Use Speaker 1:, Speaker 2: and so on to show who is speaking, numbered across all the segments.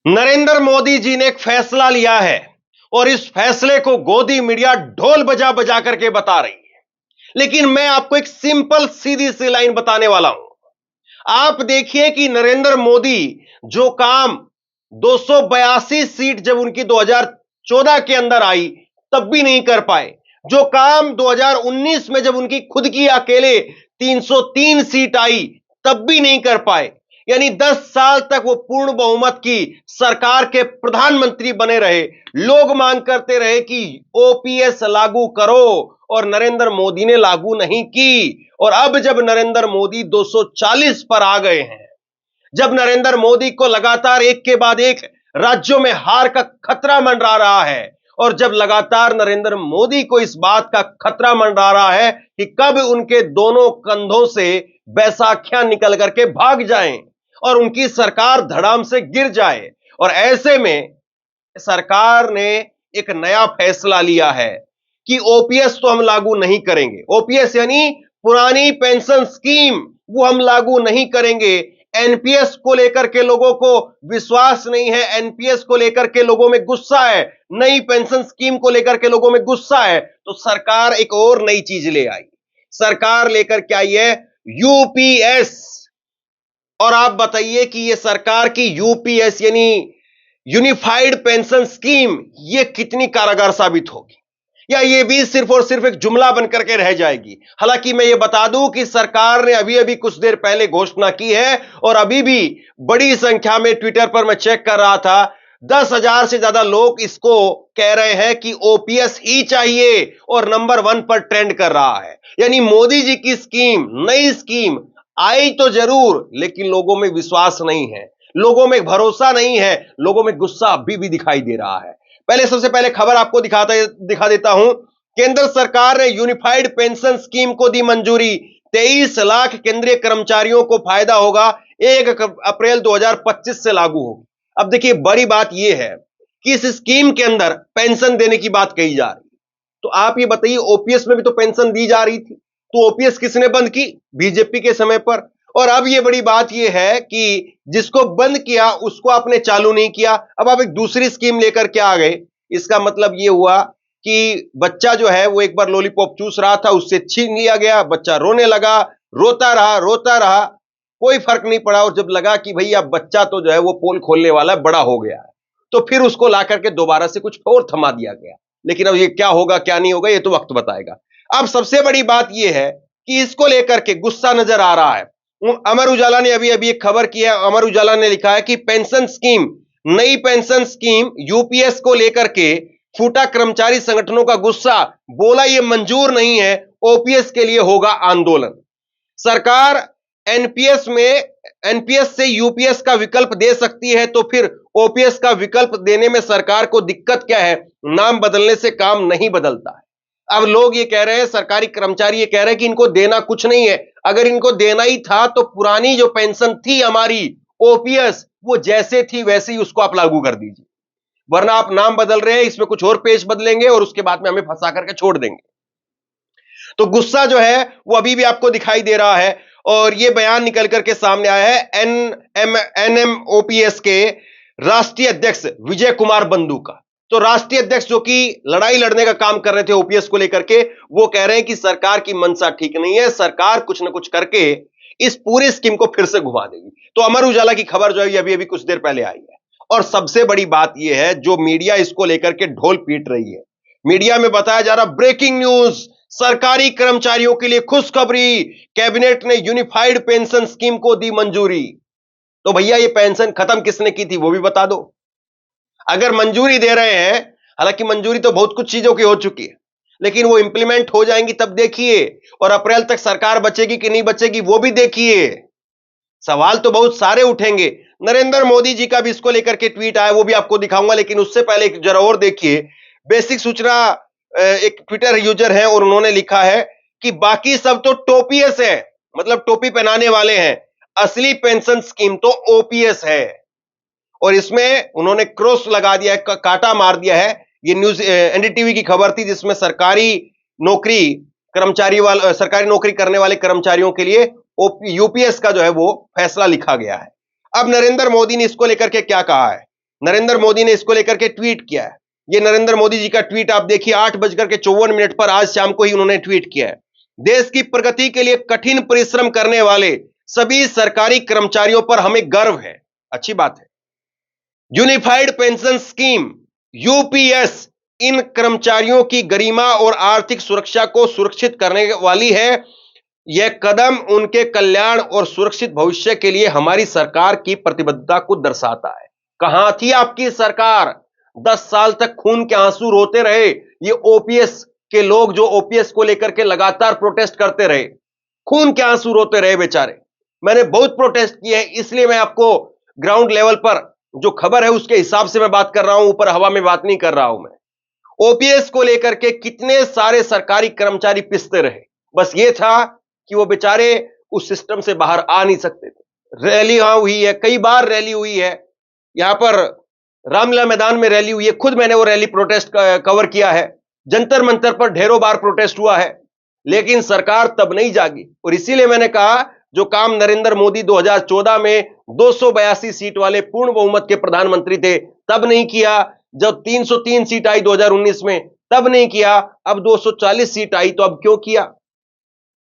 Speaker 1: नरेंद्र मोदी जी ने एक फैसला लिया है और इस फैसले को गोदी मीडिया ढोल बजा बजा करके बता रही है। लेकिन मैं आपको एक सिंपल सीधी सी लाइन बताने वाला हूं। आप देखिए कि नरेंद्र मोदी जो काम 282 सीट जब उनकी 2014 के अंदर आई तब भी नहीं कर पाए, जो काम 2019 में जब उनकी खुद की अकेले 303 सीट आई तब भी नहीं कर पाए, यानी 10 साल तक वो पूर्ण बहुमत की सरकार के प्रधानमंत्री बने रहे। लोग मांग करते रहे कि ओपीएस लागू करो और नरेंद्र मोदी ने लागू नहीं की। और अब जब नरेंद्र मोदी 240 पर आ गए हैं, जब नरेंद्र मोदी को लगातार एक के बाद एक राज्यों में हार का खतरा मंडरा रहा है, और जब लगातार नरेंद्र मोदी को इस बात का खतरा मंडरा रहा है कि कब उनके दोनों कंधों से बैसाखियां निकल करके भाग जाएं और उनकी सरकार धड़ाम से गिर जाए, और ऐसे में सरकार ने एक नया फैसला लिया है कि ओपीएस तो हम लागू नहीं करेंगे। ओपीएस यानी पुरानी पेंशन स्कीम, वो हम लागू नहीं करेंगे। एनपीएस को लेकर के लोगों को विश्वास नहीं है, एनपीएस को लेकर के लोगों में गुस्सा है, नई पेंशन स्कीम को लेकर के लोगों में गुस्सा है, तो सरकार एक और नई चीज ले आई। सरकार लेकर के आई है यूपीएस। और आप बताइए कि ये सरकार की यूपीएस यानी यूनिफाइड पेंशन स्कीम, ये कितनी कारगर साबित होगी, या ये भी सिर्फ और सिर्फ एक जुमला बनकर के रह जाएगी। हालांकि मैं ये बता दूं कि सरकार ने अभी अभी कुछ देर पहले घोषणा की है, और अभी भी बड़ी संख्या में ट्विटर पर मैं चेक कर रहा था, 10,000 से ज्यादा लोग इसको कह रहे हैं कि ओपीएस ही चाहिए, और नंबर 1 पर ट्रेंड कर रहा है। यानी मोदी जी की स्कीम, नई स्कीम आई तो जरूर, लेकिन लोगों में विश्वास नहीं है, लोगों में भरोसा नहीं है, लोगों में गुस्सा अभी भी दिखाई दे रहा है। सबसे पहले खबर आपको दिखा देता हूं। केंद्र सरकार ने यूनिफाइड पेंशन स्कीम को दी मंजूरी, 23 लाख केंद्रीय कर्मचारियों को फायदा होगा, 1 अप्रैल 2025 से लागू होगी। अब देखिए, बड़ी बात यह है कि इस स्कीम के अंदर पेंशन देने की बात कही जा रही है। तो आप ये बताइए, ओपीएस में भी तो पेंशन दी जा रही थी, तो ओपीएस किसने बंद की? बीजेपी के समय पर। और अब ये बड़ी बात ये है कि जिसको बंद किया उसको आपने चालू नहीं किया, अब आप एक दूसरी स्कीम लेकर के आ गए। इसका मतलब ये हुआ कि बच्चा जो है वो एक बार लॉलीपॉप चूस रहा था, उससे छीन लिया गया, बच्चा रोने लगा, रोता रहा, कोई फर्क नहीं पड़ा। और जब लगा कि भई अब बच्चा तो जो है वो पोल खोलने वाला है, बड़ा हो गया है, तो फिर उसको ला करके दोबारा से कुछ और थमा दिया गया। लेकिन अब ये क्या होगा क्या नहीं होगा, ये तो वक्त बताएगा। अब सबसे बड़ी बात ये है कि इसको लेकर के गुस्सा नजर आ रहा है। अमर उजाला ने अभी अभी एक खबर की है। अमर उजाला ने लिखा है कि पेंशन स्कीम, नई पेंशन स्कीम यूपीएस को लेकर के फूटा कर्मचारी संगठनों का गुस्सा, बोला ये मंजूर नहीं है, ओपीएस के लिए होगा आंदोलन। सरकार एनपीएस से यूपीएस का विकल्प दे सकती है, तो फिर ओपीएस का विकल्प देने में सरकार को दिक्कत क्या है? नाम बदलने से काम नहीं बदलता है। अब लोग ये कह रहे हैं, सरकारी कर्मचारी ये कह रहे हैं कि इनको देना कुछ नहीं है। अगर इनको देना ही था तो पुरानी जो पेंशन थी हमारी ओपीएस, वो जैसे थी वैसे ही उसको आप लागू कर दीजिए, वरना आप नाम बदल रहे हैं, इसमें कुछ और पेज बदलेंगे और उसके बाद में हमें फंसा करके छोड़ देंगे। तो गुस्सा जो है वो अभी भी आपको दिखाई दे रहा है। और ये बयान निकल करके सामने आया है एनएमओपीएस के राष्ट्रीय अध्यक्ष विजय कुमार बंधु का। तो राष्ट्रीय अध्यक्ष जो कि लड़ाई लड़ने का काम कर रहे थे ओपीएस को लेकर के, वो कह रहे हैं कि सरकार की मंशा ठीक नहीं है, सरकार कुछ ना कुछ करके इस पूरी स्कीम को फिर से घुमा देगी। तो अमर उजाला की खबर जो है अभी अभी कुछ देर पहले आई है। और सबसे बड़ी बात यह है, जो मीडिया इसको लेकर के ढोल पीट रही है, मीडिया में बताया जा रहा ब्रेकिंग न्यूज, सरकारी कर्मचारियों के लिए खुशखबरी, कैबिनेट ने यूनिफाइड पेंशन स्कीम को दी मंजूरी। तो भैया ये पेंशन खत्म किसने की थी वो भी बता दो। अगर मंजूरी दे रहे हैं, हालांकि मंजूरी तो बहुत कुछ चीजों की हो चुकी है, लेकिन वो इंप्लीमेंट हो जाएंगी तब देखिए, और अप्रैल तक सरकार बचेगी कि नहीं बचेगी वो भी देखिए। सवाल तो बहुत सारे उठेंगे। नरेंद्र मोदी जी का भी इसको लेकर के ट्वीट आया, वो भी आपको दिखाऊंगा, लेकिन उससे पहले जरा और देखिए। बेसिक सूचना एक ट्विटर यूजर है और उन्होंने लिखा है कि बाकी सब तो टोपीएस है, मतलब टोपी पहनाने वाले हैं, असली पेंशन स्कीम तो ओपीएस है। और इसमें उन्होंने क्रॉस लगा दिया है, काटा मार दिया है। ये न्यूज एनडीटीवी की खबर थी, जिसमें सरकारी नौकरी करने वाले कर्मचारियों के लिए यूपीएस का जो है वो फैसला लिखा गया है। अब नरेंद्र मोदी ने इसको लेकर के क्या कहा है? नरेंद्र मोदी ने इसको लेकर के ट्वीट किया है। ये नरेंद्र मोदी जी का ट्वीट आप देखिए, 8:54 पर आज शाम को ही उन्होंने ट्वीट किया है। देश की प्रगति के लिए कठिन परिश्रम करने वाले सभी सरकारी कर्मचारियों पर हमें गर्व है। अच्छी बात है। यूनिफाइड पेंशन स्कीम यूपीएस इन कर्मचारियों की गरिमा और आर्थिक सुरक्षा को सुरक्षित करने वाली है। यह कदम उनके कल्याण और सुरक्षित भविष्य के लिए हमारी सरकार की प्रतिबद्धता को दर्शाता है। कहां थी आपकी सरकार? 10 साल तक खून के आंसू रोते रहे ये ओपीएस के लोग, जो ओपीएस को लेकर के लगातार प्रोटेस्ट करते रहे, खून के आंसू रोते रहे बेचारे। मैंने बहुत प्रोटेस्ट किए हैं, इसलिए मैं आपको ग्राउंड लेवल पर जो खबर है उसके हिसाब से मैं बात कर रहा हूं, ऊपर हवा में बात नहीं कर रहा हूं मैं। ओपीएस को लेकर के कितने सारे सरकारी कर्मचारी पिसते रहे, बस ये था कि वो बेचारे उस सिस्टम से बाहर आ नहीं सकते थे। रैली वहां हुई है, कई बार रैली हुई है, यहां पर रामलीला मैदान में रैली हुई है, खुद मैंने वो रैली प्रोटेस्ट कवर किया है। जंतर मंतर पर ढेरों बार प्रोटेस्ट हुआ है, लेकिन सरकार तब नहीं जागी। और इसीलिए मैंने कहा, जो काम नरेंद्र मोदी 2014 में 282 सीट वाले पूर्ण बहुमत के प्रधानमंत्री थे तब नहीं किया, जब 303 सीट आई 2019 में तब नहीं किया, अब 240 सीट आई तो अब क्यों किया?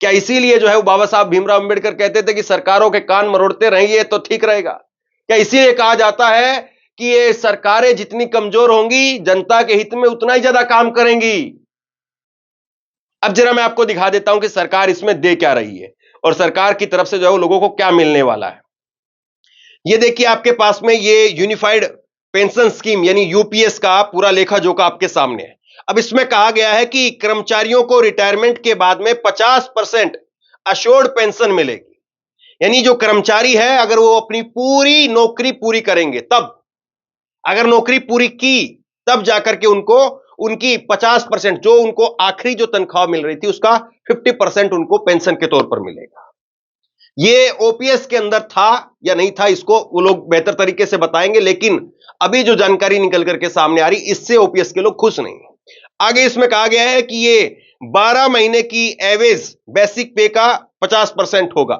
Speaker 1: क्या इसीलिए जो है वो बाबा साहब भीमराव अंबेडकर कहते थे कि सरकारों के कान मरोड़ते रहेंगे तो ठीक रहेगा? क्या इसीलिए कहा जाता है कि ये सरकारें जितनी कमजोर होंगी, जनता के हित में उतना ही ज्यादा काम करेंगी? अब जरा मैं आपको दिखा देता हूं कि सरकार इसमें दे क्या रही है और सरकार की तरफ से जो है वो लोगों को क्या मिलने वाला है। ये देखिए, आपके पास में ये यूनिफाइड पेंशन स्कीम यानी यूपीएस का पूरा लेखा जोखा आपके सामने है। अब इसमें कहा गया है कि कर्मचारियों को रिटायरमेंट के बाद में 50% अश्योर्ड पेंशन मिलेगी। यानी जो कर्मचारी है, अगर वो अपनी पूरी नौकरी पूरी करेंगे, तब अगर नौकरी पूरी की तब जाकर के उनको उनकी 50% जो उनको आखिरी जो तनख्वाह मिल रही थी उसका 50% उनको पेंशन के तौर पर मिलेगा। ये ओपीएस के अंदर था या नहीं था, इसको वो लोग बेहतर तरीके से बताएंगे, लेकिन अभी जो जानकारी निकल करके सामने आ रही, इससे ओपीएस के लोग खुश नहीं। आगे इसमें कहा गया है कि ये 12 महीने की एवरेज बेसिक पे का 50% होगा।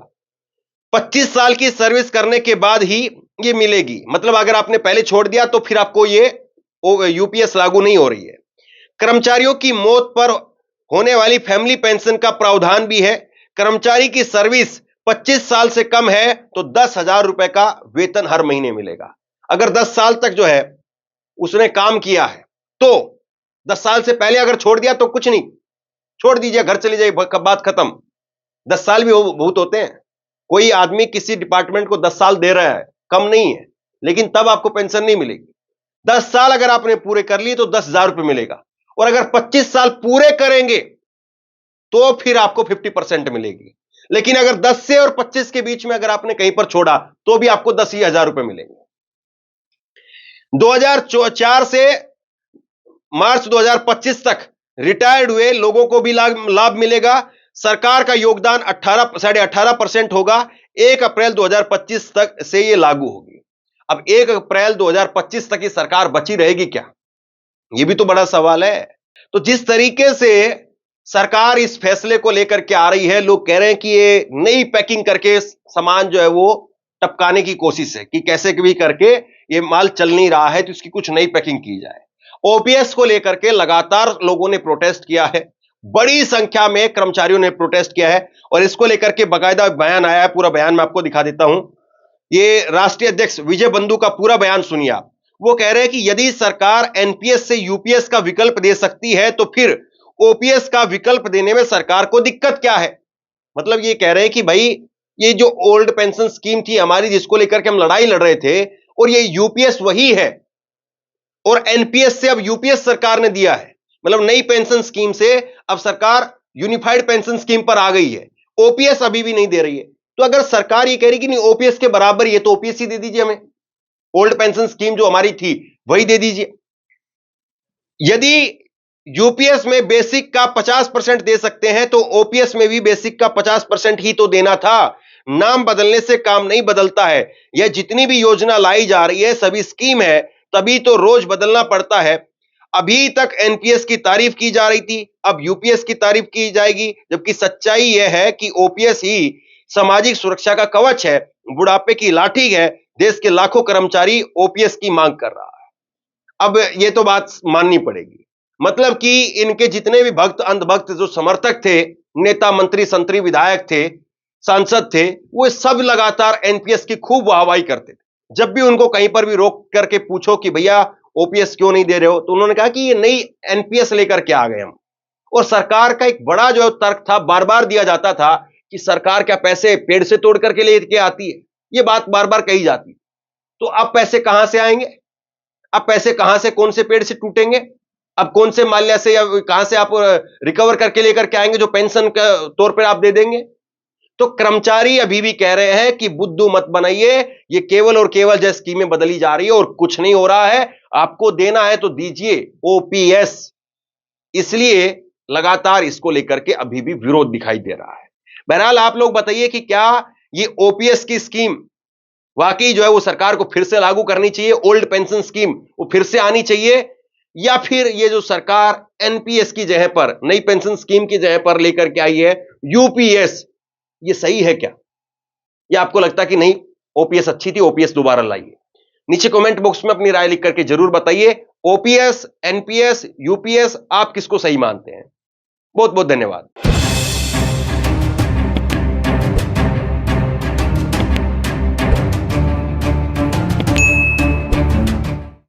Speaker 1: 25 साल की सर्विस करने के बाद ही ये मिलेगी। मतलब अगर आपने पहले छोड़ दिया तो फिर आपको ये यूपीएस लागू नहीं हो रही है। कर्मचारियों की मौत पर होने वाली फैमिली पेंशन का प्रावधान भी है। कर्मचारी की सर्विस 25 साल से कम है तो 10,000 रुपए का वेतन हर महीने मिलेगा। अगर 10 साल तक जो है उसने काम किया है, तो 10 साल से पहले अगर छोड़ दिया तो कुछ नहीं, छोड़ दीजिए, घर चले जाइए, बात खत्म। 10 साल भी बहुत होते हैं। कोई आदमी किसी डिपार्टमेंट को 10 साल दे रहा है, कम नहीं है, लेकिन तब आपको पेंशन नहीं मिलेगी। 10 साल अगर आपने पूरे कर लिए तो 10,000 रुपए मिलेगा, और अगर 25 साल पूरे करेंगे तो फिर आपको 50% मिलेगी। लेकिन अगर 10 से और 25 के बीच में अगर आपने कहीं पर छोड़ा तो भी आपको 10,000 रुपए मिलेंगे। 2004 से मार्च 2025 तक रिटायर्ड हुए लोगों को भी लाभ मिलेगा। सरकार का योगदान 18.5% होगा। 1 अप्रैल 2025 तक से यह लागू होगी। अब 1 अप्रैल 2025 तक ये सरकार बची रहेगी क्या? यह भी तो बड़ा सवाल है। तो जिस तरीके से सरकार इस फैसले को लेकर के आ रही है, लोग कह रहे हैं कि ये नई पैकिंग करके सामान जो है वो टपकाने की कोशिश है कि कैसे भी करके ये माल चल नहीं रहा है तो इसकी कुछ नई पैकिंग की जाए। ओपीएस को लेकर के लगातार लोगों ने प्रोटेस्ट किया है, बड़ी संख्या में कर्मचारियों ने प्रोटेस्ट किया है, और इसको लेकर के बाकायदा बयान आया है। पूरा बयान मैं आपको दिखा देता हूं। ये राष्ट्रीय अध्यक्ष विजय बंधु का पूरा बयान सुनिए आप। वो कह रहे हैं कि यदि सरकार एनपीएस से यूपीएस का विकल्प दे सकती है तो फिर ओपीएस का विकल्प देने में सरकार को दिक्कत क्या है। मतलब ये कह रहे हैं कि भाई, ये जो ओल्ड पेंशन स्कीम थी हमारी, जिसको लेकर के हम लड़ाई लड़ रहे थे, और ये यूपीएस वही है, और एनपीएस से अब यूपीएस सरकार ने दिया है। मतलब नई पेंशन स्कीम से अब सरकार यूनिफाइड पेंशन स्कीम पर आ गई है, ओपीएस अभी भी नहीं दे रही है। तो अगर सरकार ये कह रही कि नहीं ओपीएस के बराबर ही है तो ओपीएस ही दे दीजिए, हमें ओल्ड पेंशन स्कीम जो हमारी थी वही दे दीजिए। यदि यूपीएस में बेसिक का 50% दे सकते हैं तो ओपीएस में भी बेसिक का 50% ही तो देना था। नाम बदलने से काम नहीं बदलता है। यह जितनी भी योजना लाई जा रही है सभी स्कीम है, तभी तो रोज बदलना पड़ता है। अभी तक एनपीएस की तारीफ की जा रही थी, अब यूपीएस की तारीफ की जाएगी, जबकि सच्चाई यह है कि ओपीएस ही सामाजिक सुरक्षा का कवच है, बुढ़ापे की लाठी है, देश के लाखों कर्मचारी ओपीएस की मांग कर रहा है। अब ये तो बात माननी पड़ेगी, मतलब कि इनके जितने भी भक्त अंधभक्त जो समर्थक थे, नेता मंत्री संतरी विधायक थे, सांसद थे, वो सब लगातार एनपीएस की खूब वाहवाही करते थे। जब भी उनको कहीं पर भी रोक करके पूछो कि भैया ओपीएस क्यों नहीं दे रहे हो, तो उन्होंने कहा कि ये नई एनपीएस लेकर के आ गए हम। और सरकार का एक बड़ा जो तर्क था, बार बार दिया जाता था कि सरकार क्या पैसे पेड़ से तोड़ करके लेके आती है, ये बात बार बार कही जाती। तो अब पैसे कहां से आएंगे? अब पैसे कहां से, कौन से पेड़ से टूटेंगे? अब कौन से माल्या से या कहां से आप रिकवर करके लेकर के आएंगे जो पेंशन के तौर पर आप दे देंगे? तो कर्मचारी अभी भी कह रहे हैं कि बुद्धू मत बनाइए, ये केवल और केवल जो स्कीमें बदली जा रही है और कुछ नहीं हो रहा है, आपको देना है तो दीजिए ओपीएस। इसलिए लगातार इसको लेकर के अभी भी विरोध दिखाई दे रहा है। बहरहाल आप लोग बताइए कि क्या ये ओपीएस की स्कीम वाकई जो है वो सरकार को फिर से लागू करनी चाहिए, ओल्ड पेंशन स्कीम वो फिर से आनी चाहिए, या फिर ये जो सरकार एनपीएस की जगह पर, नई पेंशन स्कीम की जगह पर लेकर के आई है यूपीएस, ये सही है क्या? या आपको लगता है कि नहीं ओपीएस अच्छी थी, ओपीएस दोबारा लाइए? नीचे कमेंट बॉक्स में अपनी राय लिख करके जरूर बताइए। ओपीएस, एनपीएस, यूपीएस, आप किसको सही मानते हैं? बहुत बहुत धन्यवाद।